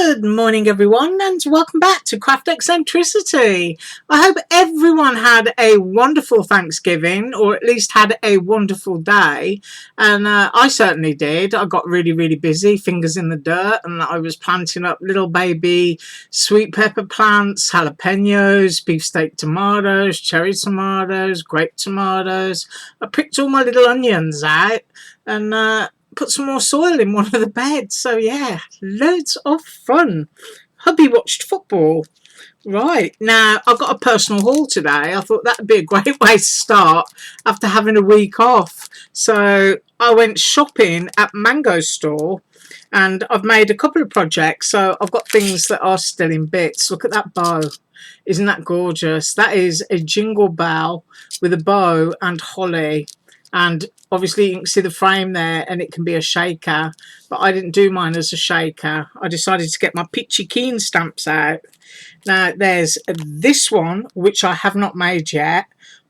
Good morning everyone and welcome back to Craft Eccentricity. I hope everyone had a wonderful Thanksgiving, or at least had a wonderful day, and I certainly did. I got really busy, fingers in the dirt, and I was planting up little baby sweet pepper plants, jalapenos, beefsteak tomatoes, cherry tomatoes, grape tomatoes. I picked all my little onions out and put some more soil in one of the beds. So yeah, loads of fun. Hubby watched football. Right, now I've got a personal haul today. I thought that would be a great way to start after having a week off. So I went shopping at Mango Store and I've made a couple of projects. So I've got things that are still in bits. Look at that bow. Isn't that gorgeous? That is a jingle bell with a bow and holly. And obviously you can see the frame there, and it can be a shaker, but I didn't do mine as a shaker. I decided to get my Peachy Keen stamps out. Now there's this one, which I have not made yet,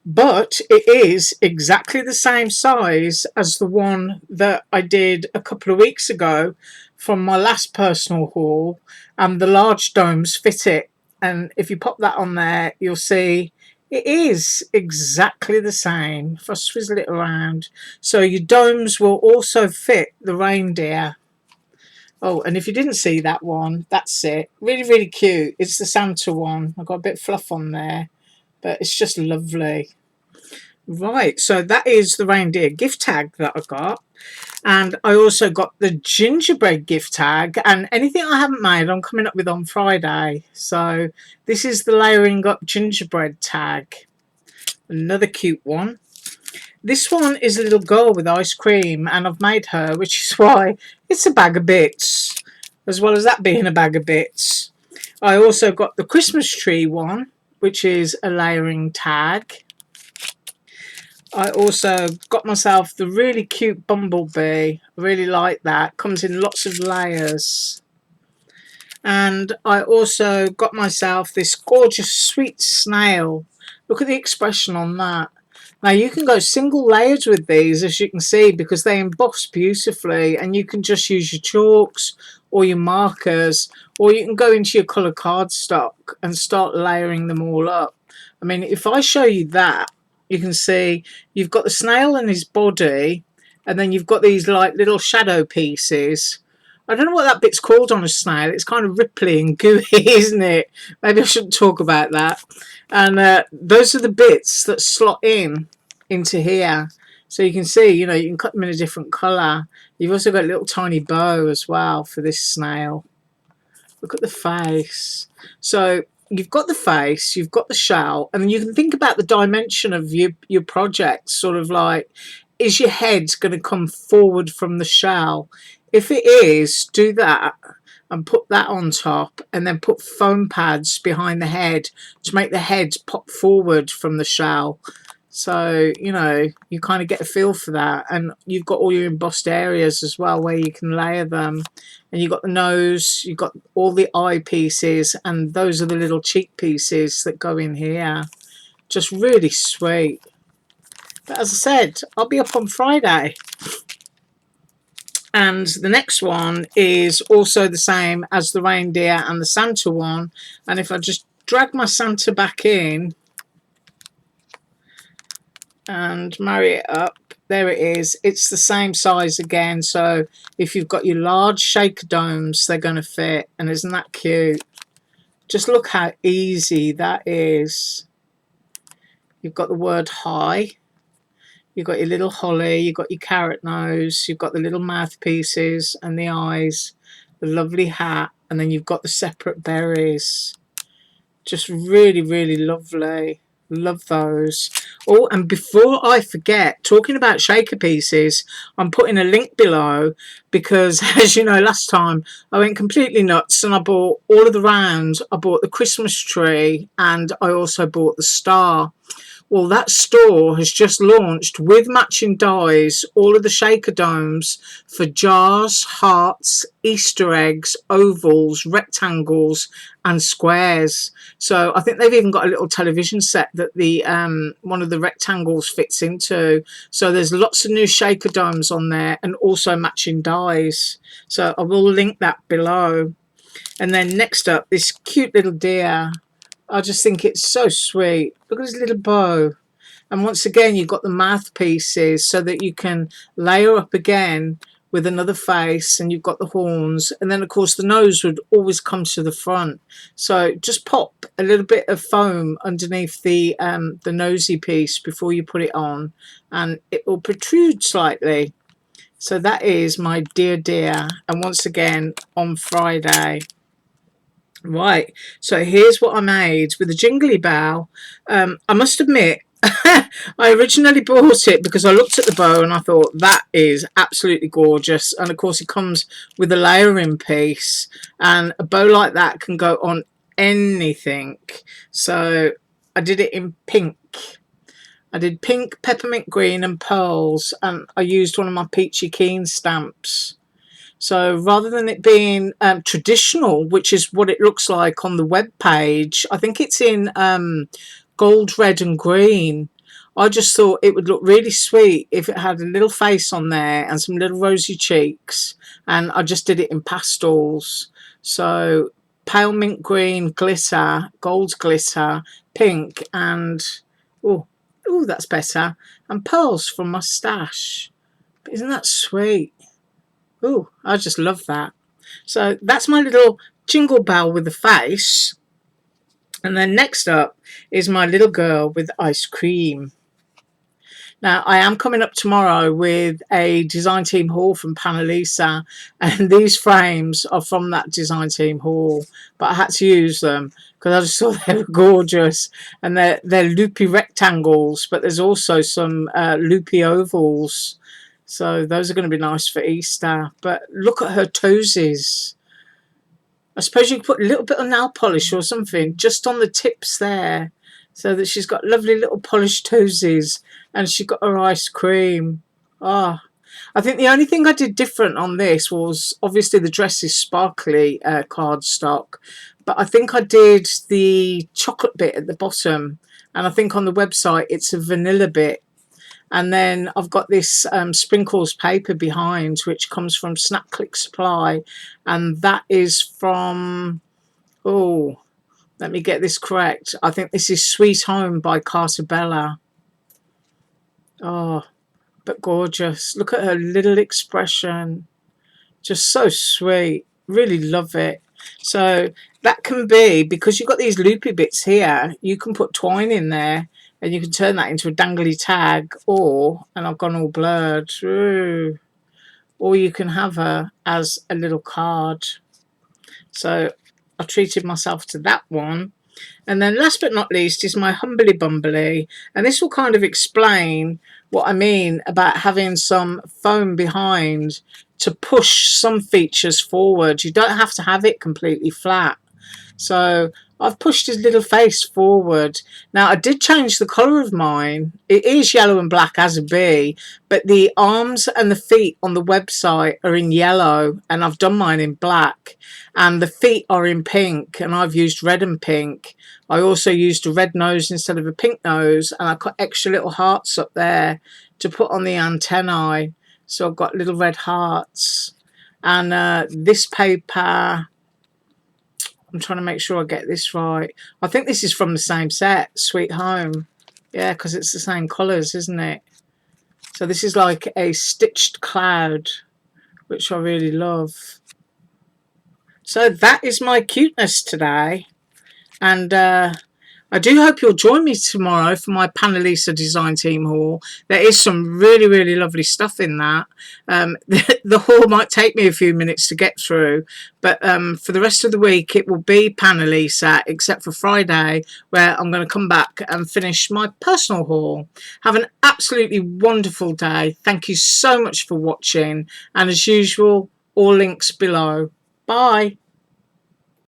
but it is exactly the same size as the one that I did a couple of weeks ago from my last personal haul, and the large domes fit it. And if you pop that on there, you'll see it is exactly the same. If I swizzle it around, so your domes will also fit the reindeer. Oh, and if you didn't see that one, that's it. Really cute. It's the Santa one. I've got a bit of fluff on there, but it's just lovely. Right, so that is the reindeer gift tag that I got. And I also got the gingerbread gift tag, and anything I haven't made I'm coming up with on Friday. So this is the layering up gingerbread tag. Another cute one. This one is a little girl with ice cream, and I've made her, which is why it's a bag of bits, as well as that being a bag of bits. I also got the Christmas tree one, which is a layering tag. I also got myself the really cute bumblebee. I really like that. Comes in lots of layers. And I also got myself this gorgeous sweet snail. Look at the expression on that. Now you can go single layers with these, as you can see, because they emboss beautifully, and you can just use your chalks or your markers, or you can go into your colour cardstock and start layering them all up. I mean, if I show you that, you can see you've got the snail and his body, and then you've got these like little shadow pieces. I don't know what that bit's called on a snail. It's kind of ripply and gooey, isn't it? Maybe I shouldn't talk about that. And those are the bits that slot into here. So you can see, you know, you can cut them in a different colour. You've also got a little tiny bow as well for this snail. Look at the face. So you've got the face, you've got the shell, and then you can think about the dimension of your project, sort of like, is your head going to come forward from the shell? If it is, do that and put that on top, and then put foam pads behind the head to make the head pop forward from the shell. So, you know, you kind of get a feel for that. And you've got all your embossed areas as well where you can layer them. And you've got the nose, you've got all the eye pieces, and those are the little cheek pieces that go in here. Just really sweet. But as I said, I'll be up on Friday. And the next one is also the same as the reindeer and the Santa one. And if I just drag my Santa back in and marry it up, there it is. It's the same size again. So if you've got your large shaker domes, they're going to fit. And isn't that cute? Just look how easy that is. You've got the word hi. You've got your little holly, you've got your carrot nose, you've got the little mouthpieces and the eyes, the lovely hat, and then you've got the separate berries. Just really lovely. Love those. Oh, and before I forget, talking about shaker pieces, I'm putting a link below because, as you know, last time I went completely nuts and I bought all of the rounds. I bought the Christmas tree and I also bought the star. Well, that store has just launched with matching dies all of the shaker domes for jars, hearts, Easter eggs, ovals, rectangles and squares. So I think they've even got a little television set that the one of the rectangles fits into. So there's lots of new shaker domes on there and also matching dies. So I will link that below. And then next up, this cute little deer. I just think it's so sweet. Look at his little bow. And once again, you've got the mouthpieces so that you can layer up again with another face, and you've got the horns. And then, of course, the nose would always come to the front. So just pop a little bit of foam underneath the nosy piece before you put it on, and it will protrude slightly. So that is my deer. And once again, on Friday. Right, so here's what I made with the jingly bow. I must admit, I originally bought it because I looked at the bow and I thought that is absolutely gorgeous. And of course, it comes with a layering piece, and a bow like that can go on anything. So I did it in pink. I did pink, peppermint green, and pearls, and I used one of my Peachy Keen stamps. So rather than it being traditional, which is what it looks like on the web page, I think it's in gold, red and green. I just thought it would look really sweet if it had a little face on there and some little rosy cheeks. And I just did it in pastels. So pale mint green glitter, gold glitter, pink, and oh, that's better. And pearls from my stash. Isn't that sweet? Oh, I just love that. So that's my little jingle bell with the face. And then next up is my little girl with ice cream. Now, I am coming up tomorrow with a design team haul from Panalisa, and these frames are from that design team haul, but I had to use them because I just thought they were gorgeous. And they're loopy rectangles, but there's also some loopy ovals. So those are going to be nice for Easter. But look at her toesies. I suppose you could put a little bit of nail polish or something just on the tips there, so that she's got lovely little polished toesies, and she got her ice cream. Ah, I think the only thing I did different on this was obviously the dress is sparkly cardstock, but I think I did the chocolate bit at the bottom, and I think on the website it's a vanilla bit. And then I've got this sprinkles paper behind, which comes from Snap Click Supply. And that is from, oh, let me get this correct. I think this is Sweet Home by Carter Bella. Oh, but gorgeous. Look at her little expression. Just so sweet. Really love it. So that can be, because you've got these loopy bits here, you can put twine in there, and you can turn that into a dangly tag, or, and I've gone all blurred, or you can have her as a little card. So I treated myself to that one. And then last but not least is my Humbly Bumbly, and this will kind of explain what I mean about having some foam behind to push some features forward. You don't have to have it completely flat. So I've pushed his little face forward. Now, I did change the colour of mine. It is yellow and black as a bee, but the arms and the feet on the website are in yellow, and I've done mine in black. And the feet are in pink, and I've used red and pink. I also used a red nose instead of a pink nose, and I got extra little hearts up there to put on the antennae. So I've got little red hearts. And this paper, I'm trying to make sure I get this right. I think this is from the same set, Sweet Home. Yeah, because it's the same colours, isn't it? So this is like a stitched cloud, which I really love. So that is my cuteness today. And I do hope you'll join me tomorrow for my Panalisa design team haul. There is some really, really lovely stuff in that. The haul might take me a few minutes to get through, but for the rest of the week it will be Panalisa, except for Friday, where I'm going to come back and finish my personal haul. Have an absolutely wonderful day. Thank you so much for watching, and as usual, all links below. Bye.